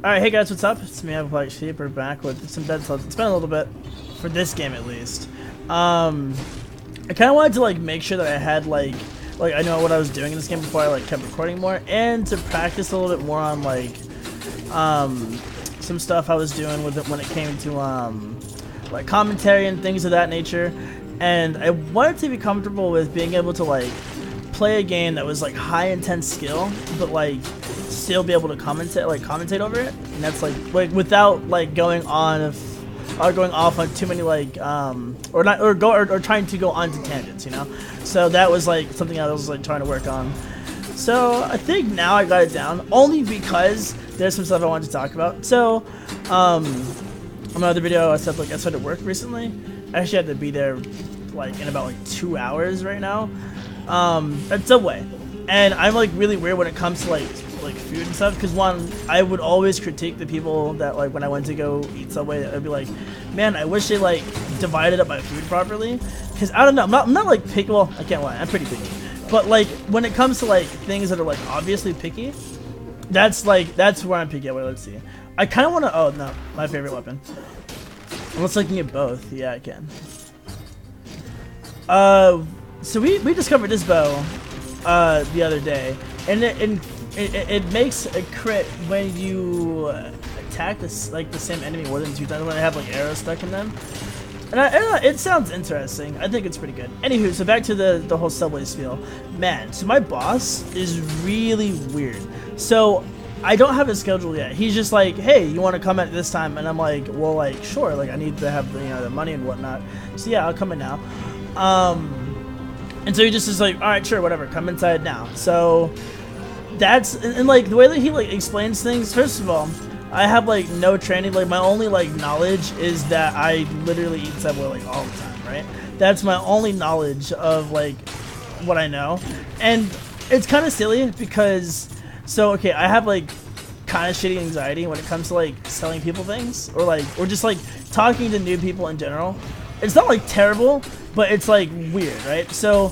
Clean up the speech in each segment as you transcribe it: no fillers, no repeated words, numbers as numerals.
Alright, hey guys, what's up? It's me, EpicBlackSheep. We're back with some Dead Cells. It's been a little bit, for this game at least. I kind of wanted to like make sure that I had like I know what I was doing in this game before I like kept recording more, and to practice a little bit more on like some stuff I was doing with it when it came to like commentary and things of that nature. And I wanted to be comfortable with being able to like play a game that was like high intense skill, but like still be able to commentate over it, and that's like without like going off on too many like or trying to go onto tangents, you know. So that was like something I was like trying to work on. So I think now I got it down, only because there's some stuff I wanted to talk about. So on my other video I said like I started work recently. I actually had to be there like in about like 2 hours right now at Subway, and I'm like really weird when it comes to like food and stuff, because one, I would always critique the people that like when I went to go eat Subway, I'd be like, man, I wish they like divided up my food properly, because I don't know, I'm not like picky. Well, I can't lie, I'm pretty picky, but like when it comes to like things that are like obviously picky, that's where I'm picky. Wait, let's see, I kind of want to, oh no, my favorite weapon, unless I can get both. Yeah, I can. So we discovered this bow the other day, and it makes a crit when you attack this like the same enemy more than 2 times when they have like arrows stuck in them. And I don't know, it sounds interesting. I think it's pretty good. Anywho, so back to the whole Subway spiel. Man, so my boss is really weird. So I don't have a schedule yet. He's just like, hey, you want to come at this time? And I'm like, well, like sure. Like I need to have the money and whatnot. So yeah, I'll come in now. And so he just is like, all right, sure, whatever, come inside now. So that's and like the way that he like explains things. First of all, I have like no training. Like my only like knowledge is that I literally eat Subway like all the time, right? That's my only knowledge of like what I know, and it's kind of silly because so okay, I have like kind of shitty anxiety when it comes to like selling people things or just like talking to new people in general. It's not like terrible, but it's like weird, right? So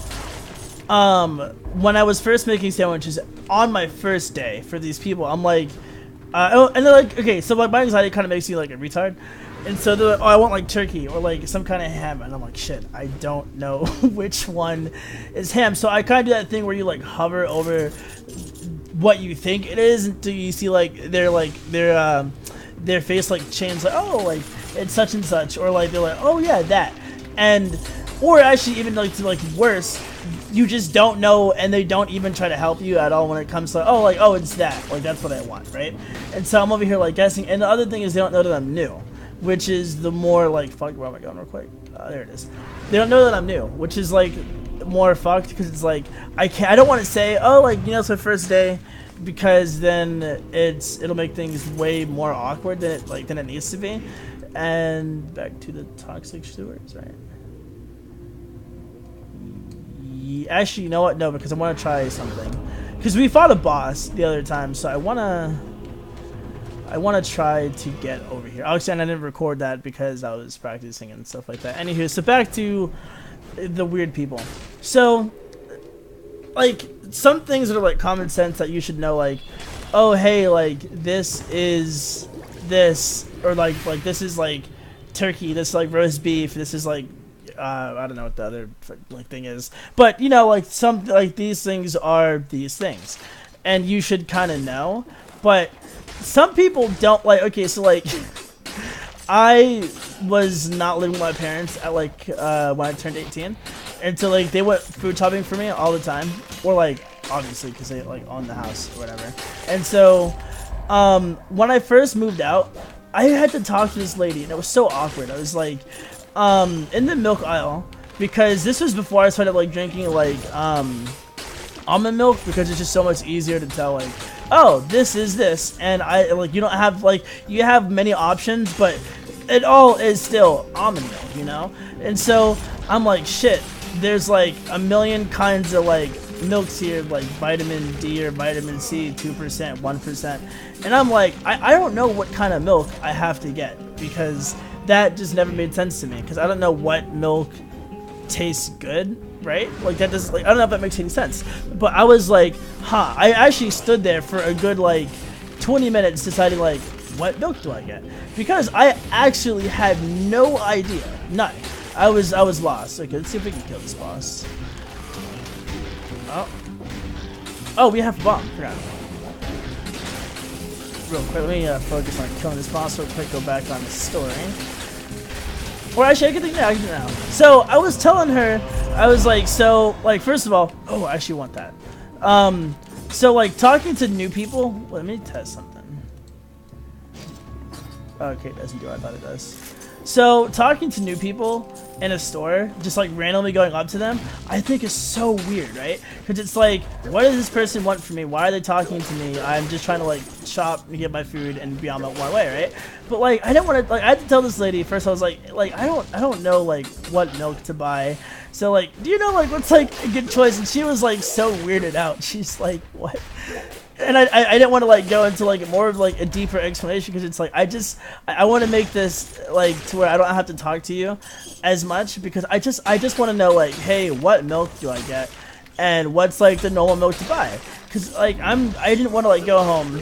when I was first making sandwiches on my first day for these people, I'm like, and they're like, okay, so like my anxiety kind of makes you like a retard, and so they're like, oh, I want like turkey or like some kind of ham, and I'm like, shit, I don't know which one is ham. So I kind of do that thing where you like hover over what you think it is until you see like their face like change, like, oh, like it's such and such, or like they're like, oh yeah, that, and or actually even like to like worse, you just don't know, and they don't even try to help you at all when it comes to oh it's that, like that's what I want, right? And so I'm over here like guessing, and the other thing is they don't know that I'm new, which is the more like fuck. Where am I going real quick? There it is. They don't know that I'm new, which is like more fucked, because it's like I don't want to say, oh, like, you know, it's my first day, because then it'll make things way more awkward than it needs to be. And back to the toxic stewards, right? Actually, you know what? No, because I want to try something. Because we fought a boss the other time, so I wanna try to get over here. Obviously, and I didn't record that because I was practicing and stuff like that. Anywho, so back to the weird people. So, like, some things are like common sense that you should know, like, oh hey, like this is this, or like this is like turkey, this is like roast beef, this is like I don't know what the other like thing is, but you know, like some like these things are these things, and you should kind of know. But some people don't. Like, okay, so like I was not living with my parents at like when I turned 18, and so like they went food shopping for me all the time, or like obviously because they like own the house or whatever. And so when I first moved out, I had to talk to this lady, and it was so awkward. I was like in the milk aisle, because this was before I started like drinking like almond milk, because it's just so much easier to tell like, oh, this is this, and I like, you don't have like, you have many options, but it all is still almond milk, you know. And so I'm like, shit, there's like a million kinds of like milks here, like vitamin D or vitamin C, 2%, 1%, and I'm like, I don't know what kind of milk I have to get, because that just never made sense to me, because I don't know what milk tastes good, right? Like that doesn't, like, I don't know if that makes any sense. But I was like, huh. I actually stood there for a good like 20 minutes deciding like, what milk do I get? Because I actually had no idea. None. I was lost. Okay, let's see if we can kill this boss. Oh. Oh, we have a bomb. Forgot. Real quick, let me focus on killing this boss real quick, go back on the story. Or actually, I can do it now. So, I was telling her, I was like, so, like, first of all, oh, I actually want that. So, like, talking to new people, let me test something. Okay, it doesn't do what I thought it does. So, talking to new people in a store, just like randomly going up to them, I think is so weird, right? Because it's like, what does this person want from me? Why are they talking to me? I'm just trying to like shop and get my food and be on my way, right? But like, I didn't want to, like, I had to tell this lady first. I was like, I don't know like what milk to buy. So like, do you know like what's like a good choice? And she was like so weirded out. She's like, what? And I didn't want to like go into like more of like a deeper explanation because it's like I want to make this like to where I don't have to talk to you as much because I just want to know like, hey, what milk do I get and what's like the normal milk to buy? Because like I didn't want to like go home,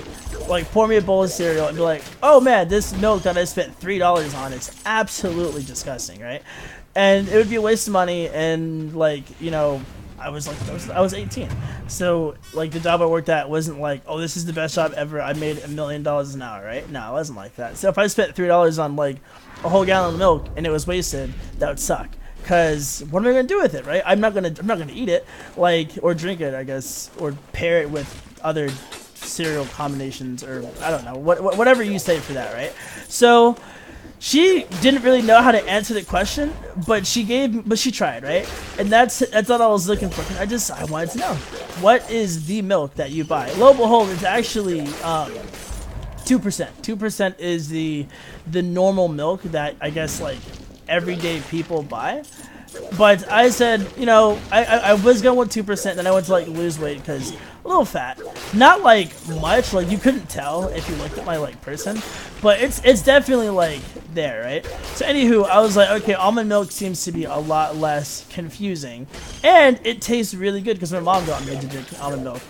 like pour me a bowl of cereal and be like, oh man, this milk that I spent $3 on is absolutely disgusting, right? And it would be a waste of money and like, you know, I was 18, so like the job I worked at wasn't like, oh, this is the best job ever. I made $1 million an hour, right? No, it wasn't like that. So if I spent $3 on like a whole gallon of milk and it was wasted, that would suck. Cause what am I gonna do with it, right? I'm not gonna eat it, like, or drink it, I guess, or pair it with other cereal combinations, or I don't know, whatever you say for that, right? So she didn't really know how to answer the question, but she tried, right? And that's all I was looking for. I wanted to know, what is the milk that you buy? Lo and behold, it's actually 2%. 2% is the normal milk that I guess like everyday people buy. But I said, you know, I was going with 2%, then I went to like lose weight because a little fat, not like much, like you couldn't tell if you looked at my like person, but it's definitely like there, right? So anywho, I was like, okay, almond milk seems to be a lot less confusing, and it tastes really good because my mom got me to drink almond milk,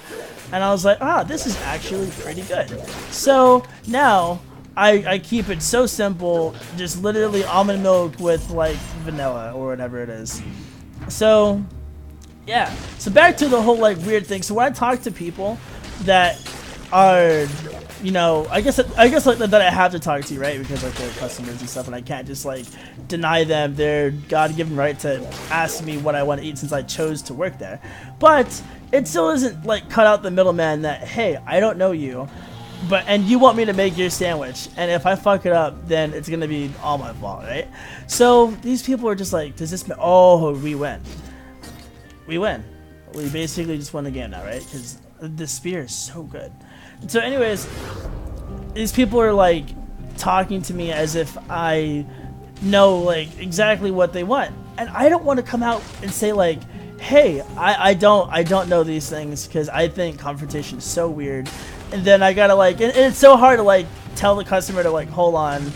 and I was like, ah, this is actually pretty good. So now I keep it so simple, just literally almond milk with like vanilla or whatever it is. So yeah, so back to the whole like weird thing. So when I talk to people that are, you know, I guess like that I have to talk to, right? Because like they're customers and stuff, and I can't just like deny them their God-given right to ask me what I want to eat since I chose to work there. But it still isn't like cut out the middleman that, hey, I don't know you, and you want me to make your sandwich, and if I fuck it up, then it's gonna be all my fault, right? So these people are just like, does this mean, oh, we win. We win. We basically just won the game now, right? Because the spear is so good. And so anyways, these people are like talking to me as if I know like exactly what they want, and I don't want to come out and say like, hey, I don't know these things, because I think confrontation is so weird. And then I gotta like, and it's so hard to like tell the customer to like hold on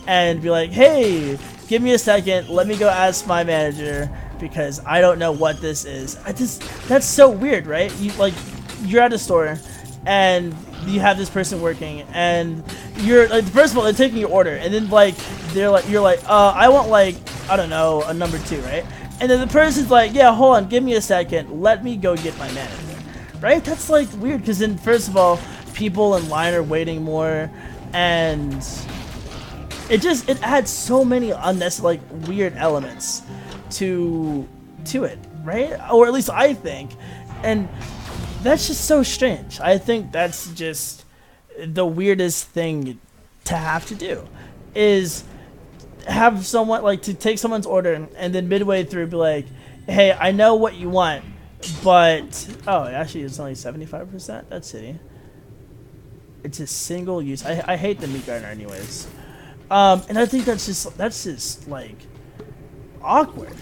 and be like, hey, give me a second, let me go ask my manager because I don't know what this is. That's so weird, right? You're at a store and you have this person working, and you're like, first of all, they're taking your order, and then like you're like, I want like, I don't know, a number 2, right? And then the person's like, yeah, hold on, give me a second, let me go get my manager, right? That's like weird, because then first of all, people in line are waiting more, and it adds so many unnecessary, like, weird elements to it, right? Or at least I think, and that's just so strange. I think that's just the weirdest thing to have to do, is have someone like to take someone's order and then midway through be like, hey, I know what you want, but oh, actually it's only 75%. That's shitty. It's a single use. I hate the meat grinder anyways. And I think that's just like awkward.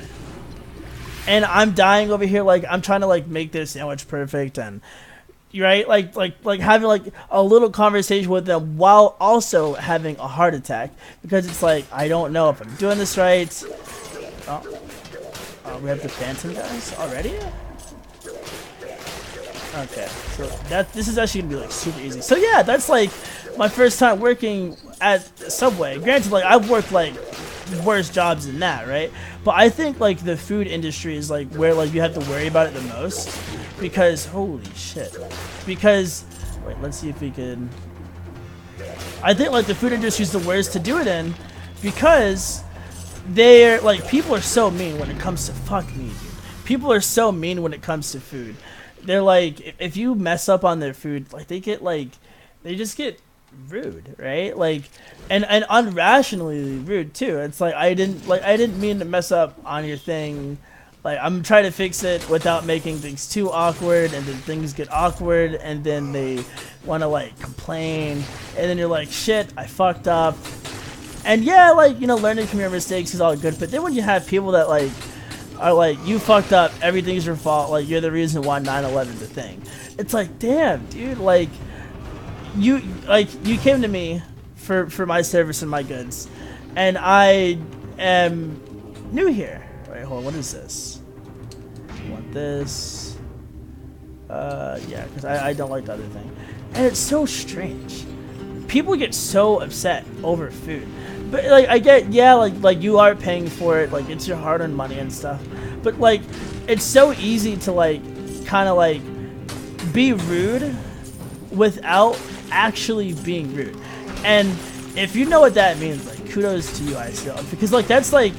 And I'm dying over here, like I'm trying to like make this sandwich perfect, and right, like having like a little conversation with them while also having a heart attack, because it's like, I don't know if I'm doing this right. Oh, we have the phantom guys already. Okay, so this is actually gonna be like super easy. So yeah, that's like my first time working at Subway. Granted, like I've worked like worse jobs than that, right? But I think like the food industry is like where like you have to worry about it the most, because holy shit. Because wait, let's see if we could. I think like the food industry is the worst to do it in, because they're like people are so mean when it comes to fuck me, dude. People are so mean when it comes to food. They're like, if you mess up on their food, like they just get rude, right? Like, and unrationally rude too. It's like I didn't mean to mess up on your thing. Like I'm trying to fix it without making things too awkward, and then things get awkward, and then they want to like complain, and then you're like, shit, I fucked up. And yeah, like learning from your mistakes is all good, but then when you have people that like are like, you fucked up, everything's your fault, like you're the reason why 9/11's a thing. It's like, damn, dude, like you came to me for my service and my goods, and I am new here. Wait, hold on, what is this? I want this. Yeah, because I don't like the other thing. And it's so strange. People get so upset over food. But like I get, yeah, like you are paying for it, like it's your hard-earned money and stuff. But like it's so easy to like kind of like be rude without actually being rude. And if you know what that means, like kudos to you, I feel, because like that's like,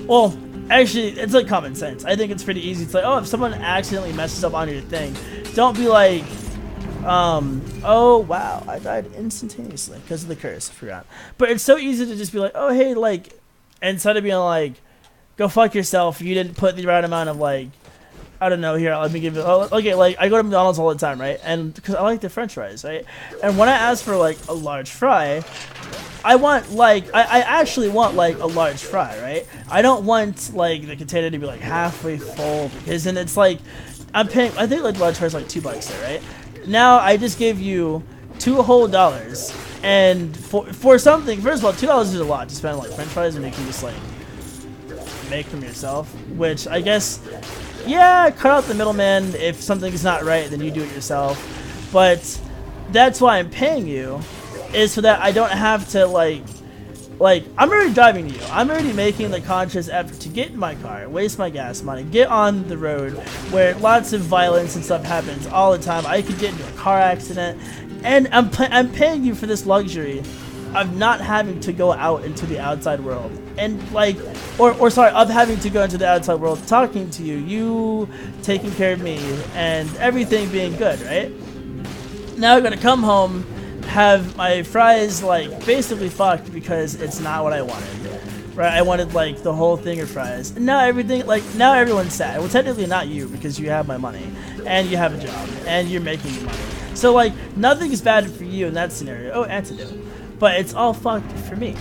well, actually it's like common sense. I think it's pretty easy. It's like, oh, if someone accidentally messes up on your thing, don't be like, oh wow, I died instantaneously because of the curse. I forgot. But it's so easy to just be like, oh hey, like, instead of being like, go fuck yourself, you didn't put the right amount of like, I don't know, here, let me give you, okay, like I go to McDonald's all the time, right? And because I like the french fries, right? And when I ask for like a large fry, I want like, I actually want like a large fry, right? I don't want like the container to be like halfway full, because then it's like, I'm paying, I think like large fries like $2 there, right? Now I just gave you $2 whole, and for something, first of all, $2 is a lot to spend on like french fries, and you can just like make them yourself, which I guess, yeah, cut out the middleman. If something's not right, then you do it yourself. But that's why I'm paying you, is so that I don't have to like I'm already driving to you. I'm already making the conscious effort to get in my car, waste my gas money, get on the road where lots of violence and stuff happens all the time. I could get into a car accident, and I'm paying you for this luxury of not having to go out into the outside world, and like, or sorry, of having to go into the outside world, talking to you, you taking care of me, and everything being good, right? Now I'm gonna come home, have my fries like basically fucked because it's not what I wanted, right? I wanted like the whole thing of fries, and now everything, like now everyone's sad. Well, technically not you, because you have my money and you have a job and you're making me money, so like nothing is bad for you in that scenario. Oh, antidote. But it's all fucked for me.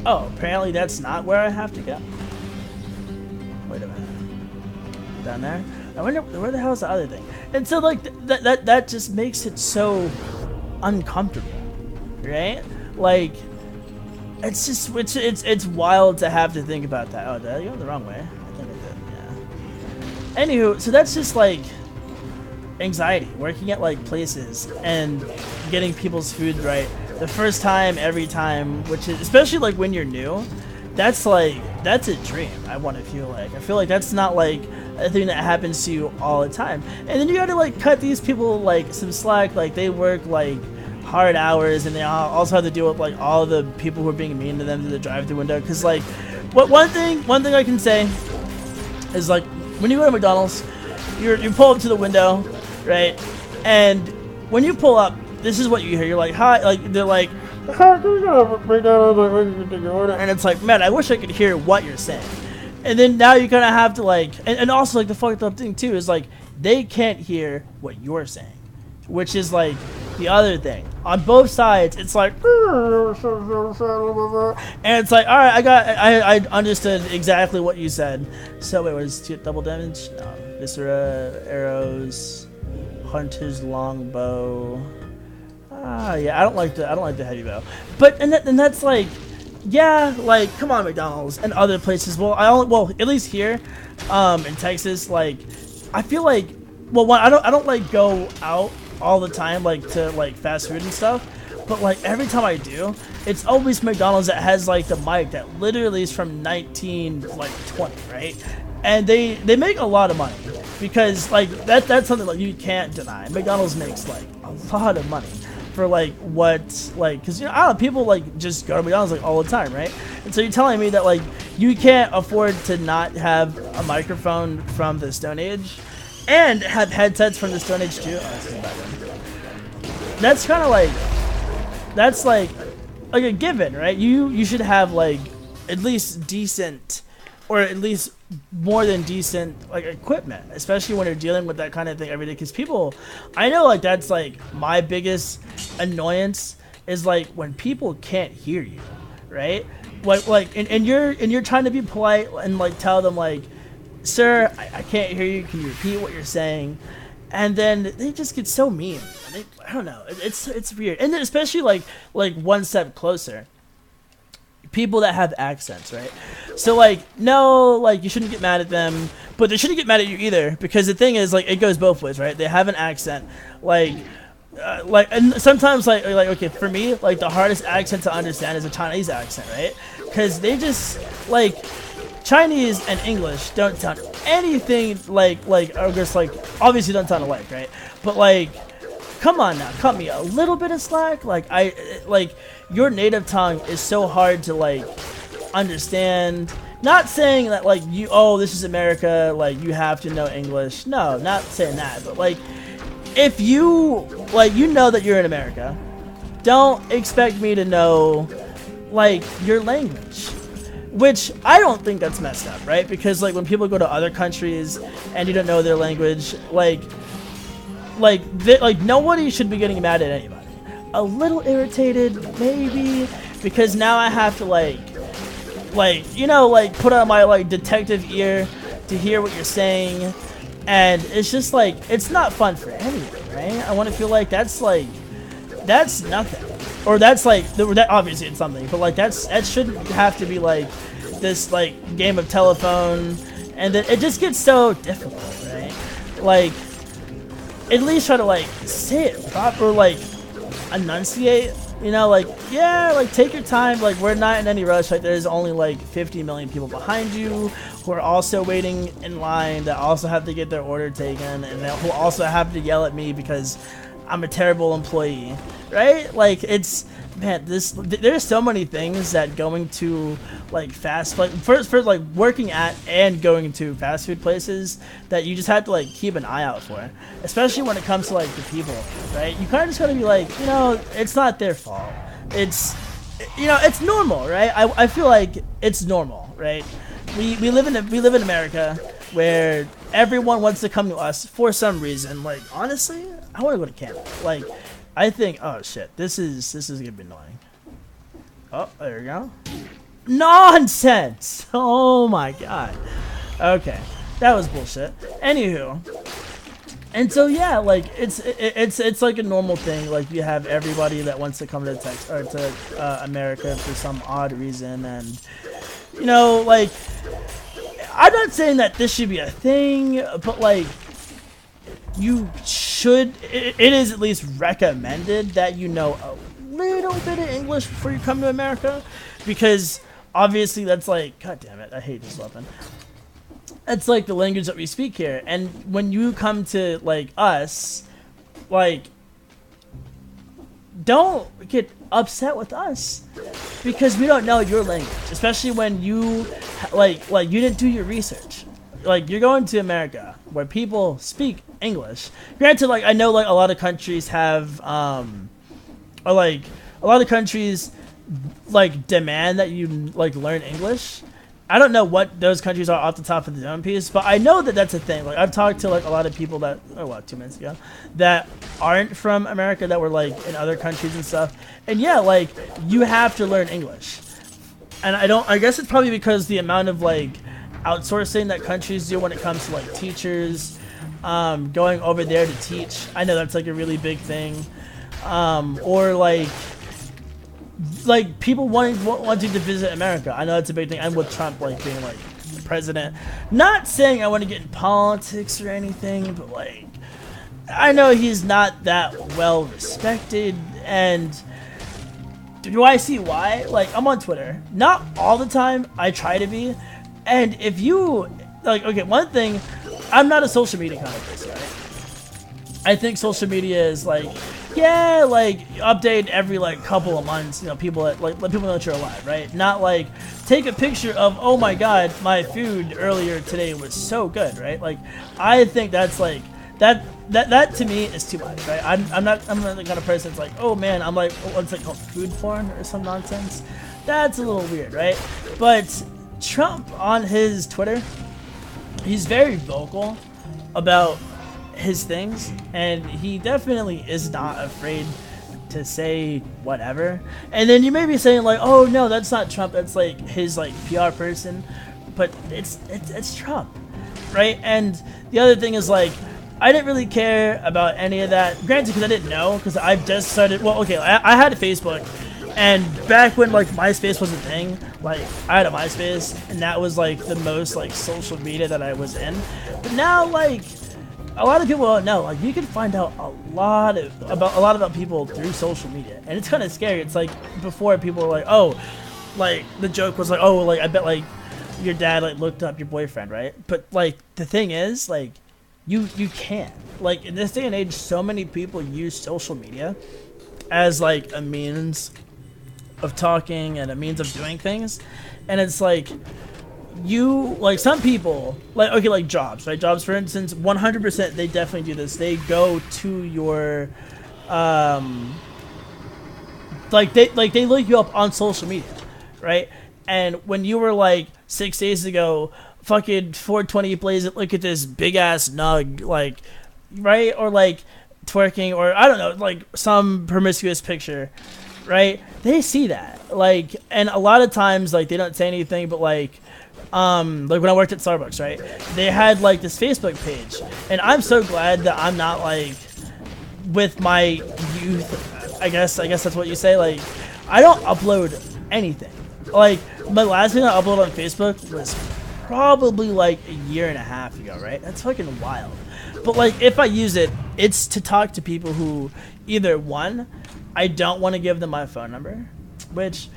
Oh, apparently that's not where I have to go. Wait a minute. Down there? I wonder where the hell is the other thing? And so like that just makes it so uncomfortable, right? Like it's just it's wild to have to think about that. Oh, did I go the wrong way? I think I did. Yeah. Anywho, so that's just like anxiety working at like places and getting people's food right the first time, every time, which is, especially like when you're new, that's a dream. I feel like that's not like a thing that happens to you all the time. And then you gotta like cut these people like some slack, like they work like hard hours, and they also have to deal with like all the people who are being mean to them through the drive-thru window. Because like, one thing I can say is like, when you go to McDonald's, you pull up to the window, right? And when you pull up, this is what you hear. You're like, hi, like they're like, and it's like, man, I wish I could hear what you're saying. And then now you kind of have to like, and also like the fucked up thing too is like they can't hear what you're saying, which is like the other thing. On both sides, it's like, and it's like, all right, I understood exactly what you said. So it was double damage, no, viscera, arrows, hunter's longbow. Yeah, I don't like the heavy bow, but and that's like, yeah, like come on, McDonald's and other places. Well, at least here, in Texas, like I feel like well, one, I don't like go out all the time like to like fast food and stuff, but like every time I do, it's always McDonald's that has like the mic that literally is from 1920, right? And they make a lot of money because like that's something like you can't deny. McDonald's makes like a lot of money for like what like, because you know, I don't know, people like just go to McDonald's like all the time, right? And so you're telling me that like you can't afford to not have a microphone from the Stone Age and have headsets from the Stone Age too? Oh, this is a bad one. That's kind of like, that's like a given, right? You should have like at least decent, or at least more than decent like equipment, especially when you're dealing with that kind of thing every day. Because people, I know like that's like my biggest annoyance is like when people can't hear you, right? And you're trying to be polite and like tell them like, sir, I can't hear you, can you repeat what you're saying? And then they just get so mean. I don't know, it's weird. And then especially like one step closer, people that have accents, right? So like, no, like you shouldn't get mad at them, but they shouldn't get mad at you either, because the thing is like it goes both ways, right? They have an accent, and sometimes like okay, for me like the hardest accent to understand is a Chinese accent, right? Because they just like, Chinese and English don't sound anything or just like obviously don't sound alike, right? But like, come on now, cut me a little bit of slack. Like your native tongue is so hard to like understand. Not saying that like this is America, like you have to know English. No, not saying that. But like, if you like, you know that you're in America, don't expect me to know like your language. Which I don't think that's messed up, right? Because like when people go to other countries and you don't know their language, like nobody should be getting mad at anybody. A little irritated maybe, because now I have to put on my like detective ear to hear what you're saying, and it's just like, it's not fun for anyone, right? I want to feel like that's nothing. Or that's like, that obviously it's something, but like that shouldn't have to be like this like game of telephone, and then it just gets so difficult, right? Like, at least try to like say it proper, like enunciate, like, yeah, like take your time, like we're not in any rush, like there's only like 50 million people behind you who are also waiting in line, that also have to get their order taken, and who also have to yell at me because I'm a terrible employee, right? Like, it's, man, there's so many things that going to like first like working at and going to fast food places that you just have to like keep an eye out for, especially when it comes to like the people, right? You kind of just gotta be like, it's not their fault. It's normal, right? I feel like it's normal, right? We live in America where everyone wants to come to us for some reason. Like, honestly, I want to go to Canada. Like, I think, oh shit, this is gonna be annoying. Oh, there we go. Nonsense! Oh my god. Okay, that was bullshit. Anywho, and so yeah, like it's like a normal thing. Like, you have everybody that wants to come to America for some odd reason, and like, I'm not saying that this should be a thing, but like, you should, it is at least recommended that you know a little bit of English before you come to America, because obviously that's like, god damn it, I hate this weapon. It's like the language that we speak here, and when you come to like us, like, don't get upset with us because we don't know your language, especially when you like you didn't do your research. Like, you're going to America where people speak English. Granted, like, I know like a lot of countries have or like a lot of countries like demand that you like learn English. I don't know what those countries are off the top of the dome piece, but I know that that's a thing. Like, I've talked to like a lot of people that 2 minutes ago that aren't from America, that were like in other countries and stuff. And yeah, like, you have to learn English. And I guess it's probably because the amount of like outsourcing that countries do when it comes to like teachers going over there to teach. I know that's like a really big thing. Or like people wanting to visit America. I know that's a big thing. And with Trump like being like president, not saying I want to get in politics or anything, but like, I know he's not that well respected, and do I see why? Like, I'm on Twitter. Not all the time. I try to be. And if you, like, okay, one thing, I'm not a social media kind of person, right? I think social media is like, yeah, like, update every, like, couple of months, you know, people that, like, let people know that you're alive, right? Not like, take a picture of, oh my god, my food earlier today was so good, right? Like, I think that's, like, that to me is too much, right? I'm not the kind of person that's like, oh man, I'm like, what's it called, food porn or some nonsense? That's a little weird, right? But Trump on his Twitter, he's very vocal about his things, and he definitely is not afraid to say whatever. And then you may be saying like, oh no, that's not Trump, that's like his like PR person, but it's Trump, right? And the other thing is like, I didn't really care about any of that, granted, because I didn't know, because I've just started, well, okay, I had a Facebook, and back when like MySpace was a thing, like I had a MySpace, and that was like the most like social media that I was in. But now, like, a lot of people don't know, like, you can find out a lot about people through social media, and it's kind of scary. It's like, before, people were like, oh, like, the joke was like, oh, like, I bet like your dad like looked up your boyfriend, right? But like, the thing is, like, you can't, like, in this day and age, so many people use social media as like a means of talking and a means of doing things, and it's like, you, like, some people, like, okay, like jobs, right? Jobs, for instance, 100%, they definitely do this. They go to your, like, they look you up on social media, right? And when you were, like, 6 days ago, fucking 420 plays it, look at this big-ass nug, like, right? Or, like, twerking, or, I don't know, like, some promiscuous picture, right? They see that, like, and a lot of times, like, they don't say anything, but, like when I worked at Starbucks, right? They had like this Facebook page, and I'm so glad that I'm not like with my youth. I guess that's what you say. Like, I don't upload anything. Like, my last thing I uploaded on Facebook was probably like a year and a half ago, right? That's fucking wild. But like, if I use it, it's to talk to people who either, one, I don't want to give them my phone number, which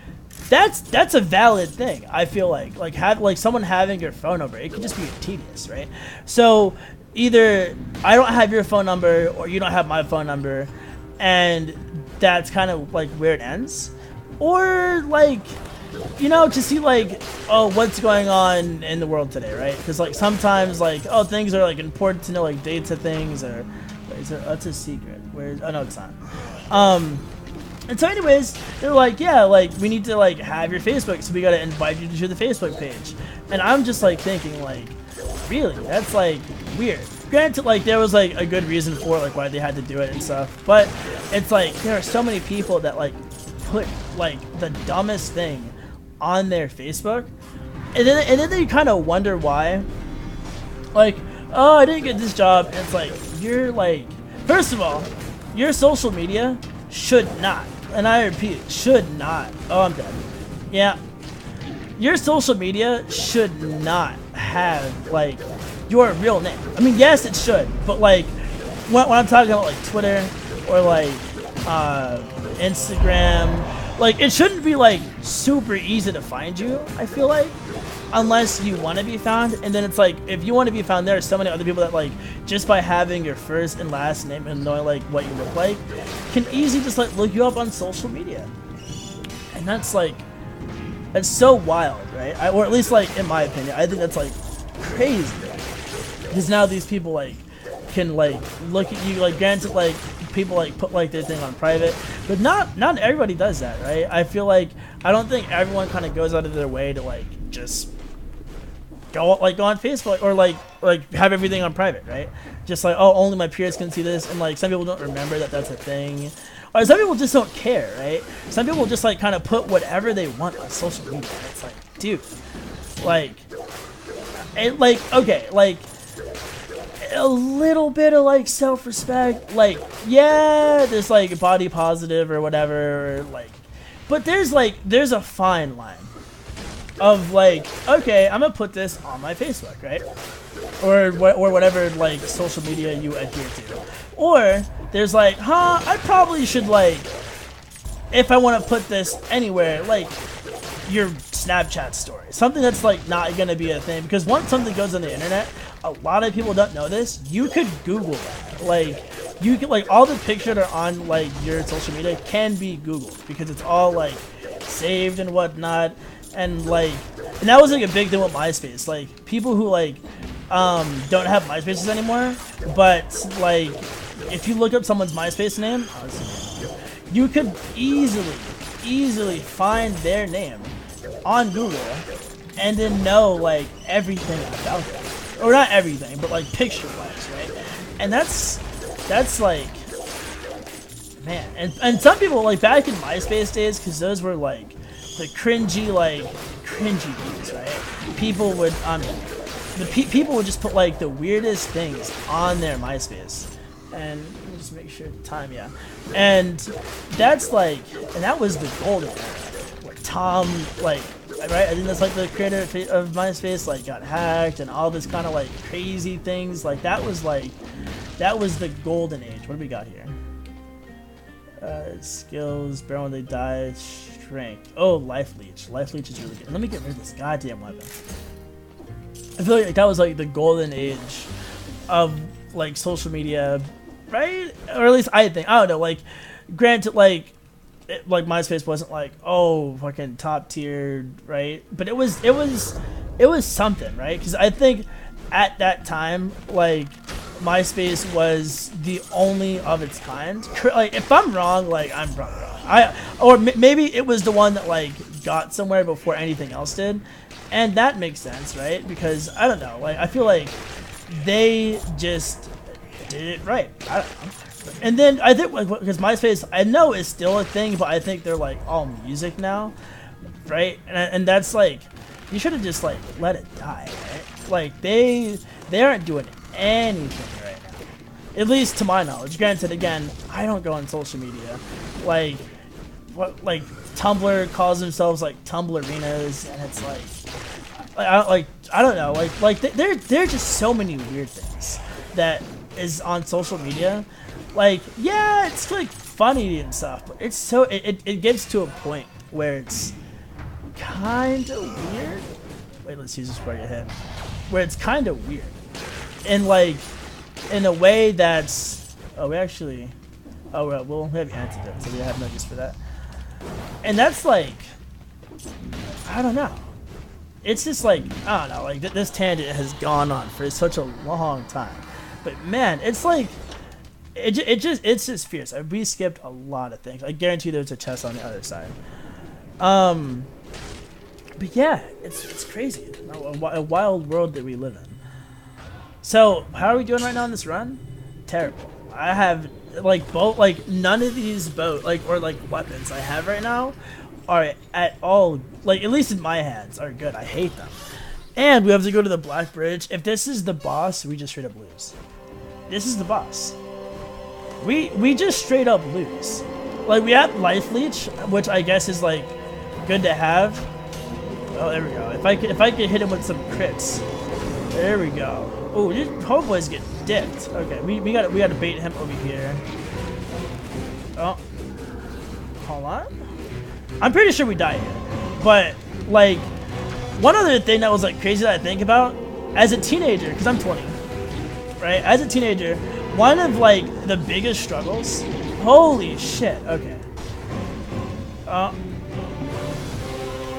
that's a valid thing. I feel like someone having your phone number, it can just be tedious, right? So either I don't have your phone number or you don't have my phone number, and that's kind of like where it ends. Or like, you know, to see like, oh, what's going on in the world today, right? Because like sometimes like, oh, things are like important to know, like dates of things, or wait, that's a secret. Where? Oh no, it's not. And so anyways, they're like, yeah, like, we need to, like, have your Facebook, so we gotta invite you to the Facebook page. And I'm just, like, thinking, like, really? That's, like, weird. Granted, like, there was, like, a good reason for it, like, why they had to do it and stuff. But it's, like, there are so many people that, like, put, like, the dumbest thing on their Facebook. And then they kind of wonder why. Like, oh, I didn't get this job. And it's, like, you're, like, first of all, your social media should not, and I repeat, should not. Oh, I'm dead. Yeah. Your social media should not have, like, your real name. I mean, yes, it should, but, like, when I'm talking about, like, Twitter or, like, Instagram, like, it shouldn't be, like, super easy to find you, I feel like, unless you want to be found. And then it's like, if you want to be found, there are so many other people that, like, just by having your first and last name and knowing, like, what you look like, can easily just, like, look you up on social media. And that's, like, that's so wild, right? Or at least, like, in my opinion, I think that's, like, crazy. Because now these people, like, can, like, look at you, like, granted, like, people, like, put, like, their thing on private, but not everybody does that, right? I feel like, I don't think everyone kind of goes out of their way to, like, just go on Facebook, or like have everything on private, right? Just like, oh, only my peers can see this, and like some people don't remember that that's a thing, or some people just don't care, right? Some people just like kind of put whatever they want on social media. It's like, dude, like, it, like, okay, like, a little bit of like self-respect, like, yeah, there's like body positive or whatever, or, like, but there's a fine line of like, okay, I'm gonna put this on my Facebook, right? Or whatever, like, social media you adhere to. Or there's like, I probably should like, if I want to put this anywhere, like your Snapchat story, something that's like not gonna be a thing, because once something goes on the internet, a lot of people don't know this, you could Google that. Like you could, like all the pictures that are on like your social media can be Googled, because it's all like saved and whatnot. And like, and that was like a big thing with MySpace, like people who like don't have MySpaces anymore, but like if you look up someone's MySpace name, you could easily find their name on Google and then know like everything about them, or not everything, but like picture wise, right? And that's like, man. And some people, like back in MySpace days, because those were like the cringy views, right? People would people would just put like the weirdest things on their MySpace. And let me just make sure time, yeah. And that's like, and that was the golden era where Tom, like, right? I think that's like the creator of MySpace, like, got hacked and all this kind of like crazy things. Like that was the golden age. What do we got here? Skills, burn when they die, strength. Oh, life leech. Life leech is really good. Let me get rid of this goddamn weapon. I feel like that was like the golden age of like social media, right? Or at least I think. I don't know. Like, granted, like MySpace wasn't like, oh, fucking top tiered, right? But it was something, right? Because I think at that time, like, MySpace was the only of its kind. Like, if I'm wrong, like, I'm probably wrong. Maybe it was the one that like got somewhere before anything else did, and that makes sense, right? Because I don't know, like I feel like they just did it right. I don't know. And then I think because MySpace, I know is still a thing, but I think they're like all music now, right? And that's like, you should have just like let it die, right? Like they aren't doing anything right now, at least to my knowledge. Granted, again, I don't go on social media. Like like Tumblr calls themselves like Tumblrinas, and it's I don't know, like there are just so many weird things that is on social media. Like, yeah, it's like funny and stuff, but it's so it gets to a point where it's kind of weird. Wait, let's use this before I get hit. Where it's kind of weird, and like in a way that's we'll have antidote, so we have no use for that. And that's like, I don't know. It's just like, I don't know, like this tangent has gone on for such a long time. But man, it's like, it's just fierce. We skipped a lot of things. I guarantee there's a chest on the other side. But yeah, it's crazy. A wild world that we live in. So, how are we doing right now on this run? Terrible. I have like none of these weapons I have right now are at all, like, at least in my hands, are good. I hate them. And we have to go to the Black Bridge. If this is the boss, we just straight up lose. This is the boss. We just straight up lose. Like, we have Life Leech, which I guess is like good to have. Oh, there we go. If I could hit him with some crits. There we go. Oh, these homeboys get dipped. Okay, we gotta bait him over here. Oh, hold on. I'm pretty sure we die here. But like, one other thing that was like crazy that I think about as a teenager, because I'm 20, right? As a teenager, one of like the biggest struggles. Holy shit. Okay. Oh,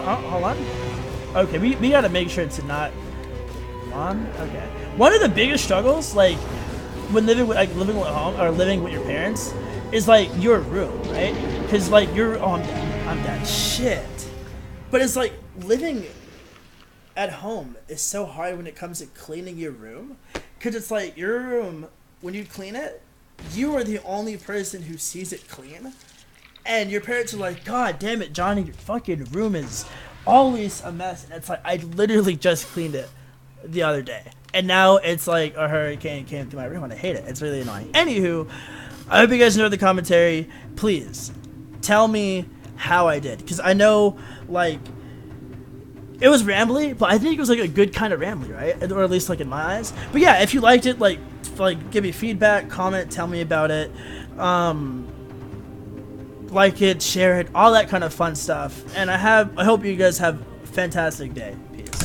hold on. Okay, we gotta make sure to not. Come on. Okay. One of the biggest struggles, like when living with home or living with your parents, is like your room, right? Because like I'm dead. Shit. But it's like living at home is so hard when it comes to cleaning your room, because it's like your room, when you clean it, you are the only person who sees it clean, and your parents are like, God damn it, Johnny, your fucking room is always a mess. And it's like, I literally just cleaned it the other day, and now it's like a hurricane came through my room, and I hate it. It's really annoying. Anywho, I hope you guys know the commentary. Please tell me how I did, because I know like it was rambly, but I think it was like a good kind of rambly, right? Or at least like in my eyes. But yeah, if you liked it, like, like give me feedback, comment, tell me about it, like it, share it, all that kind of fun stuff. And I hope you guys have a fantastic day. Peace.